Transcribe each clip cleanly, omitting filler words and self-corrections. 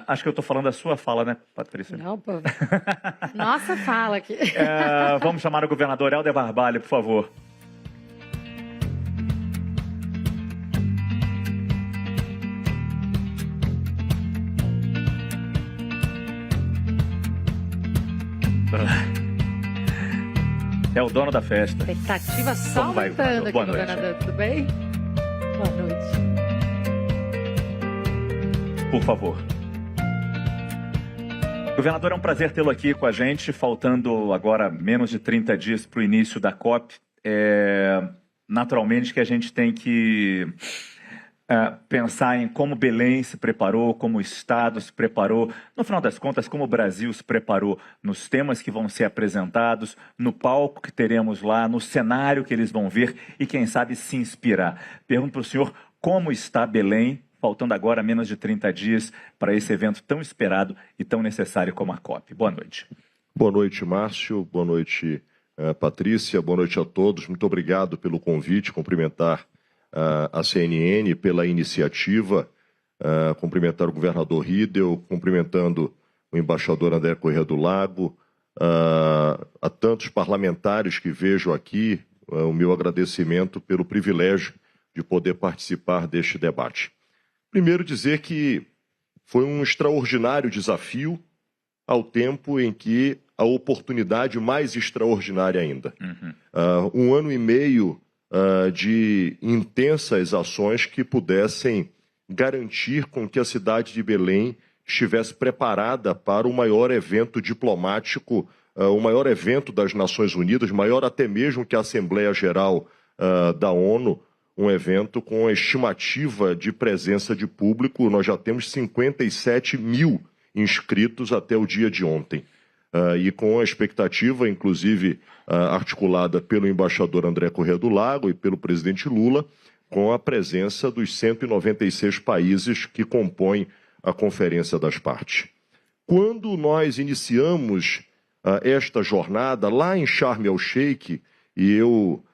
Acho que eu estou falando da sua fala, né, Patrícia? Não, pô. Nossa fala aqui. Vamos chamar o governador Helder Barbalho, por favor. É o dono da festa. Expectativa só aumentando aqui, governador. Tudo bem? Boa noite. Por favor. Governador, é um prazer tê-lo aqui com a gente, faltando agora menos de 30 dias para o início da COP. Naturalmente que a gente tem que pensar em como Belém se preparou, como o Estado se preparou, no final das contas, como o Brasil se preparou nos temas que vão ser apresentados, no palco que teremos lá, no cenário que eles vão ver e, quem sabe, se inspirar. Pergunto para o senhor como está Belém, faltando agora menos de 30 dias para esse evento tão esperado e tão necessário como a COP. Boa noite. Boa noite, Márcio. Boa noite, Patrícia. Boa noite a todos. Muito obrigado pelo convite. Cumprimentar a CNN pela iniciativa, cumprimentar o governador Riedel, cumprimentando o embaixador André Corrêa do Lago, a tantos parlamentares que vejo aqui, o meu agradecimento pelo privilégio de poder participar deste debate. Primeiro dizer que foi um extraordinário desafio ao tempo em que a oportunidade mais extraordinária ainda. Um ano e meio de intensas ações que pudessem garantir com que a cidade de Belém estivesse preparada para o maior evento diplomático, o maior evento das Nações Unidas, maior até mesmo que a Assembleia Geral da ONU, um evento com a estimativa de presença de público. Nós já temos 57 mil inscritos até o dia de ontem. E com a expectativa, inclusive, articulada pelo embaixador André Corrêa do Lago e pelo presidente Lula, com a presença dos 196 países que compõem a Conferência das Partes. Quando nós iniciamos esta jornada lá em Sharm el-Sheikh, e eu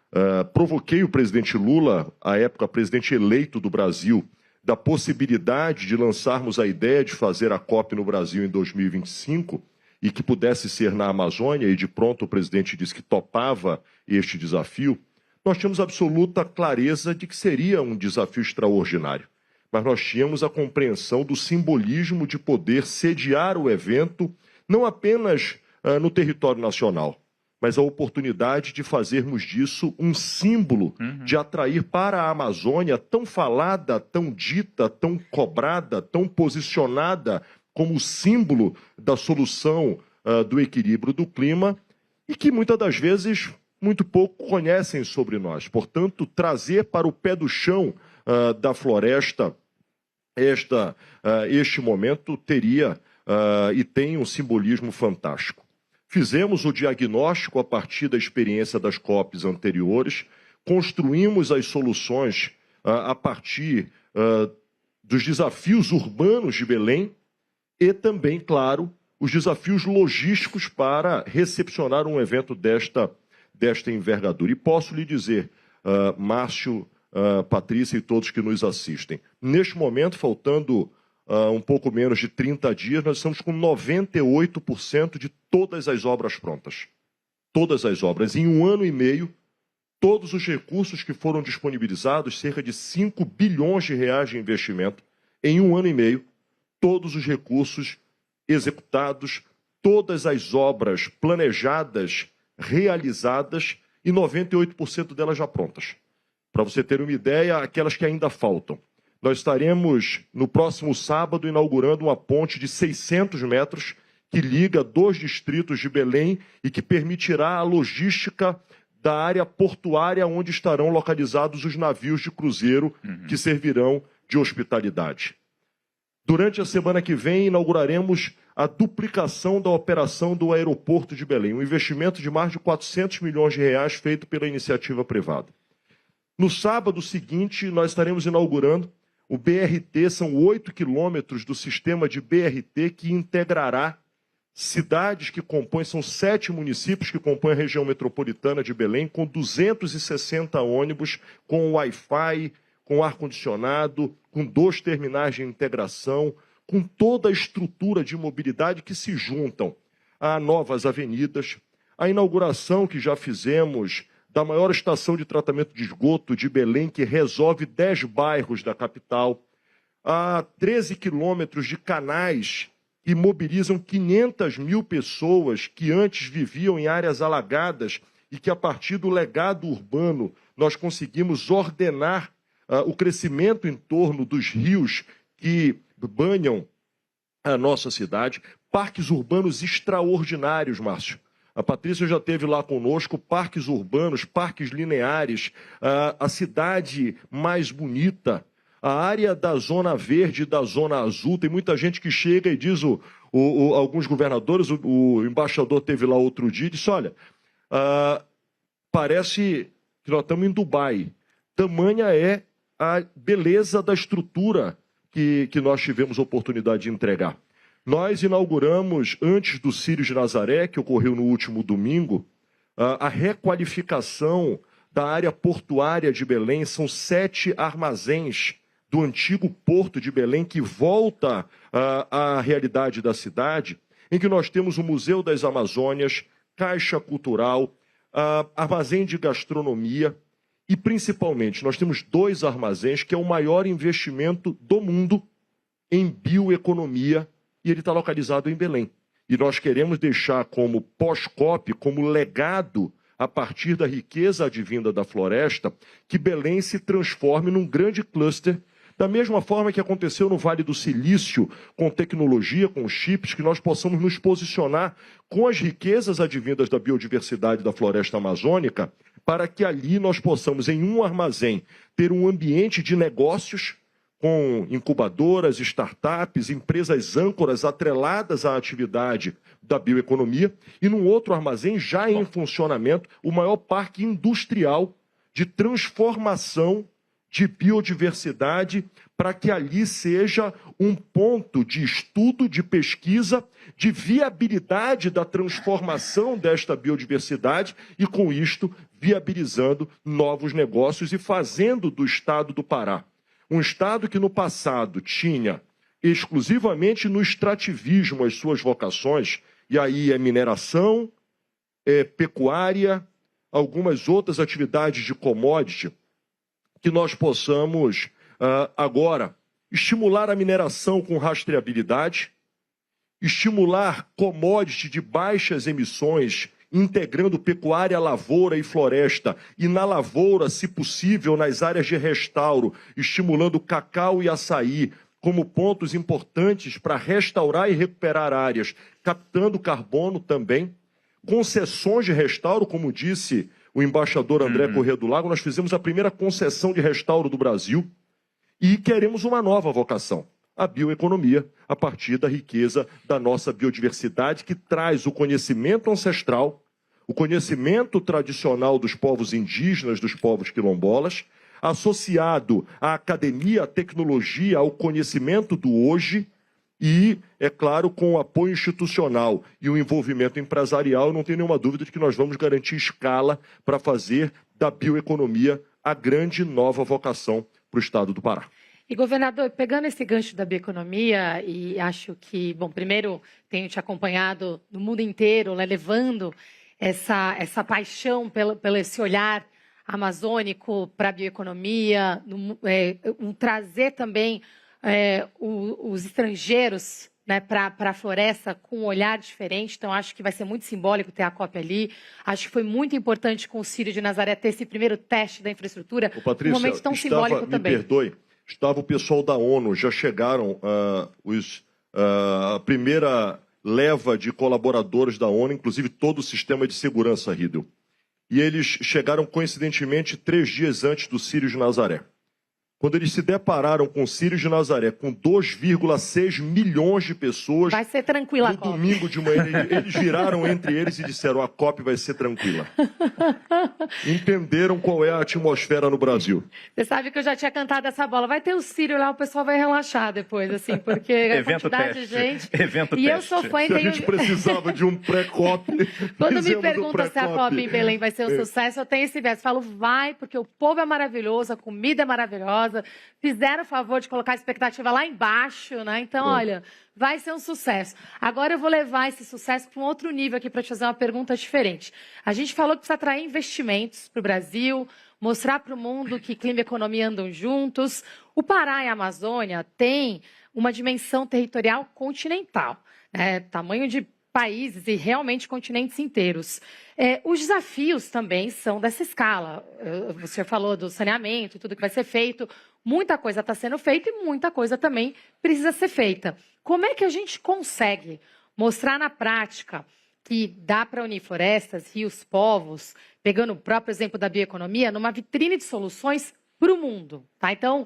provoquei o presidente Lula, à época presidente eleito do Brasil, da possibilidade de lançarmos a ideia de fazer a COP no Brasil em 2025, e que pudesse ser na Amazônia, e de pronto o presidente disse que topava este desafio, nós tínhamos absoluta clareza de que seria um desafio extraordinário. Mas nós tínhamos a compreensão do simbolismo de poder sediar o evento, não apenas no território nacional, mas a oportunidade de fazermos disso um símbolo de atrair para a Amazônia, tão falada, tão dita, tão cobrada, tão posicionada como símbolo da solução do equilíbrio do clima, e que muitas das vezes muito pouco conhecem sobre nós. Portanto, trazer para o pé do chão da floresta este momento teria e tem um simbolismo fantástico. Fizemos o diagnóstico a partir da experiência das COPs anteriores, construímos as soluções a partir dos desafios urbanos de Belém e também, claro, os desafios logísticos para recepcionar um evento desta envergadura. E posso lhe dizer, Márcio, Patrícia e todos que nos assistem, neste momento, faltando um pouco menos de 30 dias, nós estamos com 98% de todas as obras prontas. Todas as obras. Em um ano e meio, todos os recursos que foram disponibilizados, cerca de 5 bilhões de reais de investimento, em um ano e meio, todos os recursos executados, todas as obras planejadas, realizadas e 98% delas já prontas. Para você ter uma ideia, aquelas que ainda faltam. Nós estaremos, no próximo sábado, inaugurando uma ponte de 600 metros que liga 2 distritos de Belém e que permitirá a logística da área portuária onde estarão localizados os navios de cruzeiro que servirão de hospitalidade. Durante a semana que vem, inauguraremos a duplicação da operação do aeroporto de Belém, um investimento de mais de 400 milhões de reais feito pela iniciativa privada. No sábado seguinte, nós estaremos inaugurando o BRT, são 8 quilômetros do sistema de BRT que integrará cidades que compõem, são 7 municípios que compõem a região metropolitana de Belém, com 260 ônibus, com Wi-Fi, com ar-condicionado, com 2 terminais de integração, com toda a estrutura de mobilidade que se juntam a novas avenidas, a inauguração que já fizemos da maior estação de tratamento de esgoto de Belém, que resolve 10 bairros da capital, a 13 quilômetros de canais que mobilizam 500 mil pessoas que antes viviam em áreas alagadas e que, a partir do legado urbano, nós conseguimos ordenar o crescimento em torno dos rios que banham a nossa cidade. Parques urbanos extraordinários, Márcio. A Patrícia já esteve lá conosco, parques urbanos, parques lineares, a cidade mais bonita, a área da Zona Verde e da Zona Azul. Tem muita gente que chega e diz, alguns governadores, o embaixador esteve lá outro dia e disse, olha, parece que nós estamos em Dubai. Tamanha é a beleza da estrutura que nós tivemos a oportunidade de entregar. Nós inauguramos, antes do Círio de Nazaré, que ocorreu no último domingo, a requalificação da área portuária de Belém. São 7 armazéns do antigo porto de Belém que volta à realidade da cidade, em que nós temos o Museu das Amazônias, Caixa Cultural, armazém de gastronomia e, principalmente, nós temos 2 armazéns que é o maior investimento do mundo em bioeconomia, e ele está localizado em Belém. E nós queremos deixar como pós-COP, como legado, a partir da riqueza advinda da floresta, que Belém se transforme num grande cluster, da mesma forma que aconteceu no Vale do Silício, com tecnologia, com chips, que nós possamos nos posicionar com as riquezas advindas da biodiversidade da floresta amazônica, para que ali nós possamos, em um armazém, ter um ambiente de negócios, com incubadoras, startups, empresas âncoras atreladas à atividade da bioeconomia, e num outro armazém, já em funcionamento, o maior parque industrial de transformação de biodiversidade, para que ali seja um ponto de estudo, de pesquisa, de viabilidade da transformação desta biodiversidade e, com isto, viabilizando novos negócios e fazendo do estado do Pará um estado que no passado tinha exclusivamente no extrativismo as suas vocações, e aí é mineração, é pecuária, algumas outras atividades de commodity, que nós possamos agora estimular a mineração com rastreabilidade, estimular commodity de baixas emissões, integrando pecuária, lavoura e floresta, e na lavoura, se possível, nas áreas de restauro, estimulando cacau e açaí como pontos importantes para restaurar e recuperar áreas, captando carbono também. Concessões de restauro, como disse o embaixador André Corrêa do Lago, nós fizemos a primeira concessão de restauro do Brasil e queremos uma nova vocação, a bioeconomia, a partir da riqueza da nossa biodiversidade, que traz o conhecimento ancestral, o conhecimento tradicional dos povos indígenas, dos povos quilombolas, associado à academia, à tecnologia, ao conhecimento do hoje e, é claro, com o apoio institucional e o envolvimento empresarial. Não tem nenhuma dúvida de que nós vamos garantir escala para fazer da bioeconomia a grande nova vocação para o estado do Pará. E, governador, pegando esse gancho da bioeconomia, e acho que, bom, primeiro tenho te acompanhado no mundo inteiro, né, levando essa paixão pelo esse olhar amazônico para a bioeconomia, trazer também os estrangeiros, né, para a floresta com um olhar diferente. Então, acho que vai ser muito simbólico ter a COP ali. Acho que foi muito importante com o Círio de Nazaré ter esse primeiro teste da infraestrutura. Ô, Patrícia, um momento tão simbólico também. Me perdoe. Estava o pessoal da ONU, já chegaram a primeira leva de colaboradores da ONU, inclusive todo o sistema de segurança, Riedel. E eles chegaram, coincidentemente, 3 dias antes do Círio de Nazaré. Quando eles se depararam com o Círio de Nazaré, com 2,6 milhões de pessoas... Vai ser tranquila a COP. No domingo de manhã, eles viraram entre eles e disseram, a COP vai ser tranquila. Entenderam qual é a atmosfera no Brasil. Você sabe que eu já tinha cantado essa bola. Vai ter o Círio lá, o pessoal vai relaxar depois, assim, porque a quantidade de gente... Evento e teste. Eu sou fã e a gente precisava de um pré-COP. Quando me perguntam se a COP em Belém vai ser um sucesso, eu tenho esse verso. Falo, vai, porque o povo é maravilhoso, a comida é maravilhosa, maravilhosa, fizeram o favor de colocar a expectativa lá embaixo, né? Então, olha, vai ser um sucesso. Agora eu vou levar esse sucesso para um outro nível aqui para te fazer uma pergunta diferente. A gente falou que precisa atrair investimentos para o Brasil, mostrar para o mundo que clima e economia andam juntos. O Pará e a Amazônia têm uma dimensão territorial continental, né? Tamanho de países e realmente continentes inteiros. Os desafios também são dessa escala. Você falou do saneamento, tudo que vai ser feito. Muita coisa está sendo feita e muita coisa também precisa ser feita. Como é que a gente consegue mostrar na prática que dá para unir florestas, rios, povos, pegando o próprio exemplo da bioeconomia, numa vitrine de soluções para o mundo, tá? Então,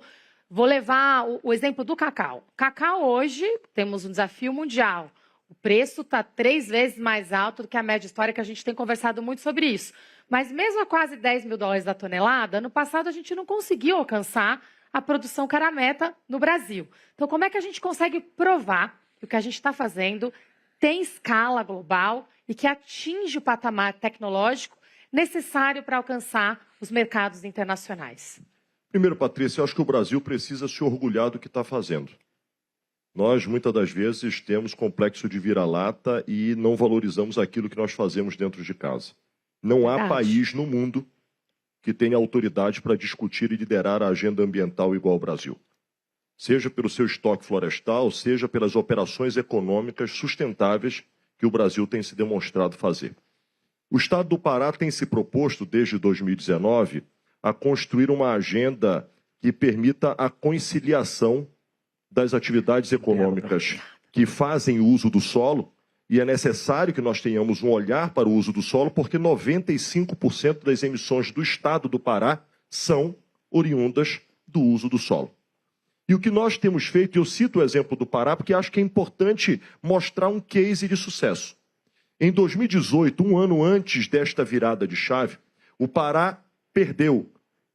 vou levar o exemplo do cacau. Cacau hoje, temos um desafio mundial. O preço está 3 vezes mais alto do que a média histórica, a gente tem conversado muito sobre isso. Mas mesmo a quase 10 mil dólares da tonelada, ano passado a gente não conseguiu alcançar a produção que era a meta no Brasil. Então, como é que a gente consegue provar que o que a gente está fazendo tem escala global e que atinge o patamar tecnológico necessário para alcançar os mercados internacionais? Primeiro, Patrícia, eu acho que o Brasil precisa se orgulhar do que está fazendo. Nós, muitas das vezes, temos complexo de vira-lata e não valorizamos aquilo que nós fazemos dentro de casa. Não há país no mundo que tenha autoridade para discutir e liderar a agenda ambiental igual ao Brasil. Seja pelo seu estoque florestal, seja pelas operações econômicas sustentáveis que o Brasil tem se demonstrado fazer. O Estado do Pará tem se proposto, desde 2019, a construir uma agenda que permita a conciliação das atividades econômicas que fazem uso do solo, e é necessário que nós tenhamos um olhar para o uso do solo, porque 95% das emissões do Estado do Pará são oriundas do uso do solo. E o que nós temos feito, eu cito o exemplo do Pará, porque acho que é importante mostrar um case de sucesso. Em 2018, um ano antes desta virada de chave, o Pará perdeu,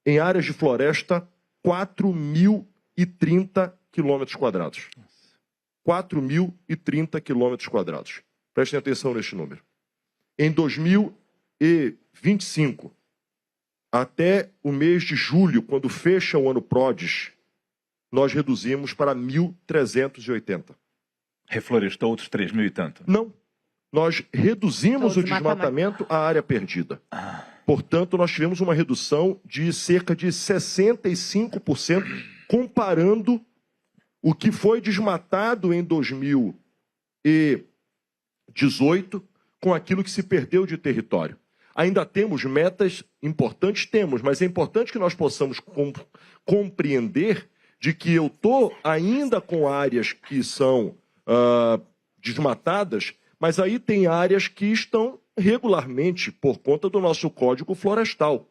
em áreas de floresta, 4.030 quilômetros quadrados. 4.030 quilômetros quadrados. Prestem atenção neste número. Em 2025, até o mês de julho, quando fecha o ano PRODES, nós reduzimos para 1.380. Reflorestou outros 3.000 e tanto? Não. Nós reduzimos o desmatamento à área perdida. Portanto, nós tivemos uma redução de cerca de 65%, comparando o que foi desmatado em 2018 com aquilo que se perdeu de território. Ainda temos metas importantes? Temos, mas é importante que nós possamos compreender de que eu estou ainda com áreas que são desmatadas, mas aí tem áreas que estão regularmente por conta do nosso Código Florestal.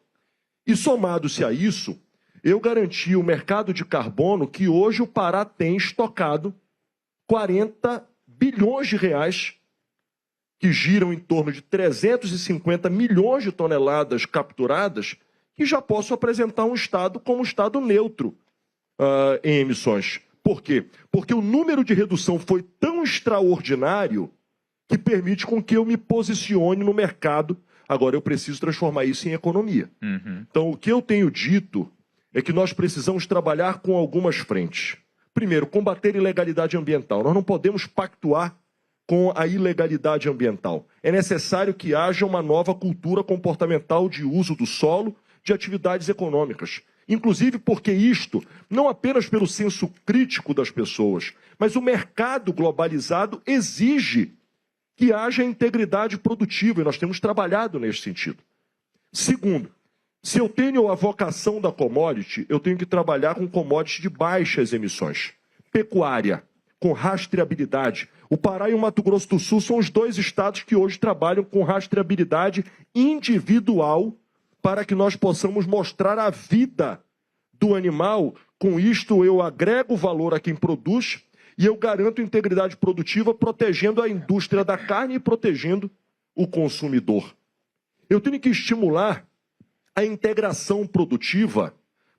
E somado-se a isso, eu garanti o mercado de carbono que hoje o Pará tem estocado 40 bilhões de reais, que giram em torno de 350 milhões de toneladas capturadas, que já posso apresentar um estado como um estado neutro em emissões. Por quê? Porque o número de redução foi tão extraordinário que permite com que eu me posicione no mercado. Agora, eu preciso transformar isso em economia. Então, o que eu tenho dito é que nós precisamos trabalhar com algumas frentes. Primeiro, combater a ilegalidade ambiental. Nós não podemos pactuar com a ilegalidade ambiental. É necessário que haja uma nova cultura comportamental de uso do solo, de atividades econômicas. Inclusive porque isto, não apenas pelo senso crítico das pessoas, mas o mercado globalizado exige que haja integridade produtiva, e nós temos trabalhado nesse sentido. Segundo, se eu tenho a vocação da commodity, eu tenho que trabalhar com commodity de baixas emissões. Pecuária, com rastreabilidade. O Pará e o Mato Grosso do Sul são os 2 estados que hoje trabalham com rastreabilidade individual para que nós possamos mostrar a vida do animal. Com isto, eu agrego valor a quem produz e eu garanto integridade produtiva, protegendo a indústria da carne e protegendo o consumidor. Eu tenho que estimular a integração produtiva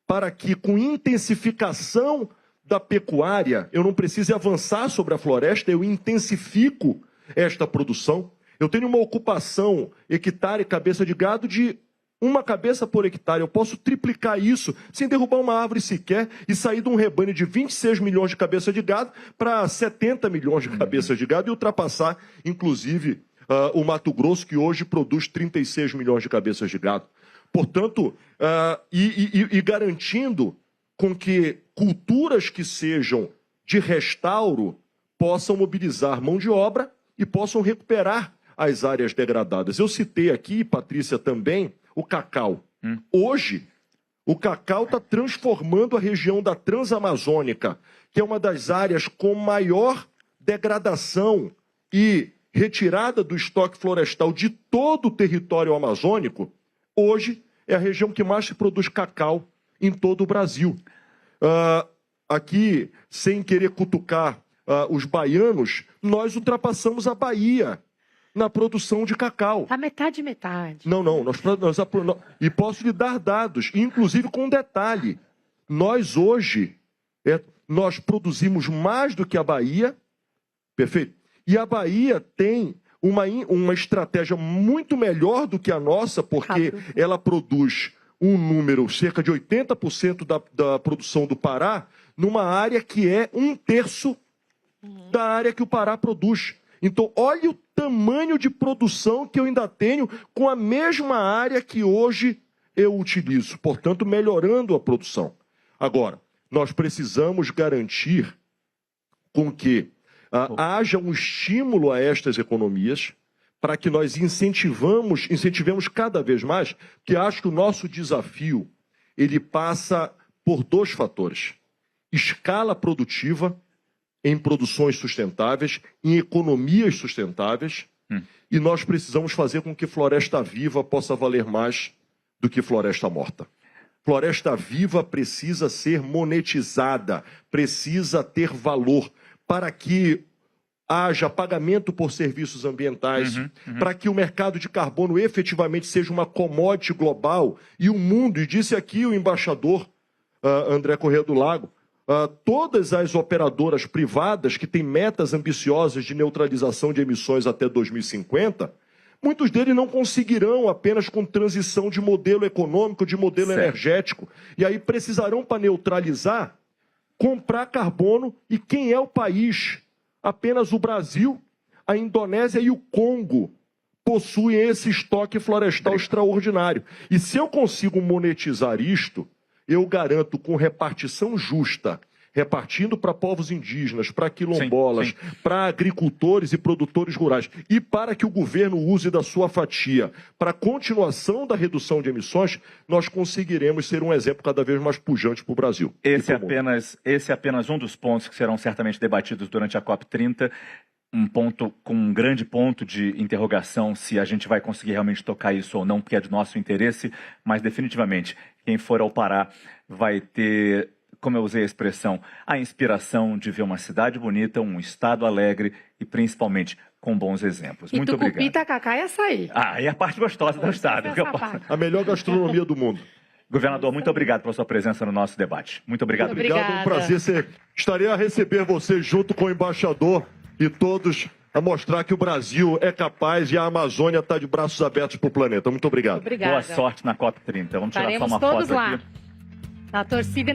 para que, com intensificação da pecuária, eu não precise avançar sobre a floresta, eu intensifico esta produção. Eu tenho uma ocupação hectare cabeça de gado de uma cabeça por hectare. Eu posso triplicar isso sem derrubar uma árvore sequer e sair de um rebanho de 26 milhões de cabeças de gado para 70 milhões de cabeças de gado e ultrapassar, inclusive, o Mato Grosso, que hoje produz 36 milhões de cabeças de gado. Portanto, garantindo com que culturas que sejam de restauro possam mobilizar mão de obra e possam recuperar as áreas degradadas. Eu citei aqui, Patrícia, também, o cacau. Hoje, o cacau está transformando a região da Transamazônica, que é uma das áreas com maior degradação e retirada do estoque florestal de todo o território amazônico. Hoje é a região que mais se produz cacau em todo o Brasil. Aqui, sem querer cutucar os baianos, nós ultrapassamos a Bahia na produção de cacau. Tá metade. Não. E posso lhe dar dados, inclusive com um detalhe. Nós hoje, nós produzimos mais do que a Bahia, perfeito? E a Bahia tem uma estratégia muito melhor do que a nossa, porque ela produz um número, cerca de 80% da produção do Pará, numa área que é 1/3 da área que o Pará produz. Então, olha o tamanho de produção que eu ainda tenho com a mesma área que hoje eu utilizo. Portanto, melhorando a produção. Agora, nós precisamos garantir com que haja um estímulo a estas economias para que nós incentivemos cada vez mais, que acho que o nosso desafio ele passa por 2 fatores. Escala produtiva em produções sustentáveis, em economias sustentáveis, e nós precisamos fazer com que floresta viva possa valer mais do que floresta morta. Floresta viva precisa ser monetizada, precisa ter valor, para que haja pagamento por serviços ambientais, para que o mercado de carbono efetivamente seja uma commodity global, e o mundo, e disse aqui o embaixador André Corrêa do Lago, todas as operadoras privadas que têm metas ambiciosas de neutralização de emissões até 2050, muitos deles não conseguirão apenas com transição de modelo econômico, de modelo energético. E aí precisarão, para neutralizar, comprar carbono. E quem é o país? Apenas o Brasil, a Indonésia e o Congo possuem esse estoque florestal extraordinário. E se eu consigo monetizar isto, eu garanto, com repartição justa, repartindo para povos indígenas, para quilombolas, para agricultores e produtores rurais, e para que o governo use da sua fatia para a continuação da redução de emissões, nós conseguiremos ser um exemplo cada vez mais pujante para o Brasil. Esse é apenas um dos pontos que serão certamente debatidos durante a COP30. Um ponto com um grande ponto de interrogação se a gente vai conseguir realmente tocar isso ou não, porque é de nosso interesse, mas definitivamente quem for ao Pará vai ter, como eu usei a expressão, a inspiração de ver uma cidade bonita, um estado alegre e principalmente com bons exemplos. Muito obrigado. Tucupi, tacacá e açaí. É a parte gostosa do estado. A melhor gastronomia do mundo. Governador, muito obrigado pela sua presença no nosso debate. Muito obrigado. Obrigado, é um prazer. Estarei a receber você junto com o embaixador e todos a mostrar que o Brasil é capaz e a Amazônia está de braços abertos para o planeta. Muito obrigado. Obrigada. Boa sorte na COP30. Vamos tirar só uma todos foto lá. aqui. Na torcida.